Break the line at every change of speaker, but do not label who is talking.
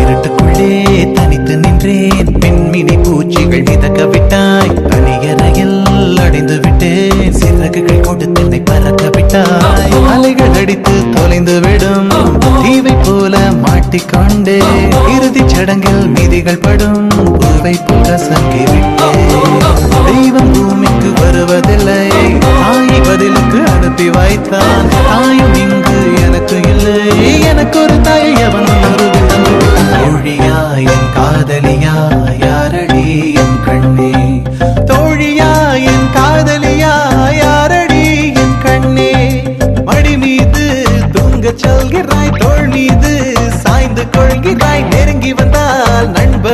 இருட்டுக்குள்ளே தனித்து நின்றேன். பெண்மினி பூச்சிகள் மிதக்க விட்டாய். அணியறையில் அடைந்து விட்டேன். சிறகுகள் கொடுத்து என்னை பறக்க விட்டாய். அலைகள் அடித்து தொலைந்து விடும் தீவை போல மாட்டிக்கொண்டே இறுதி சடங்கில் மீதிகள் படும் பூவை போல சங்கி விட்டேன். தெய்வம் பூமிக்கு வருவதில்லை. தாயை பதிலுக்கு அனுப்பி வைத்தான். தாயும் இங்கு எனக்கு இல்லை. எனக்கு ஒரு தாயை அவன் தோழியா என் காதலியா யாரடி என் கண்ணே. தோழியா என் காதலியா யாரடி என் கண்ணே. மடி மீது தூங்க சொல்கிறாய். தோள் மீது சாய்ந்து கொள்கிறாய். நெருங்கி வந்தால் நண்ப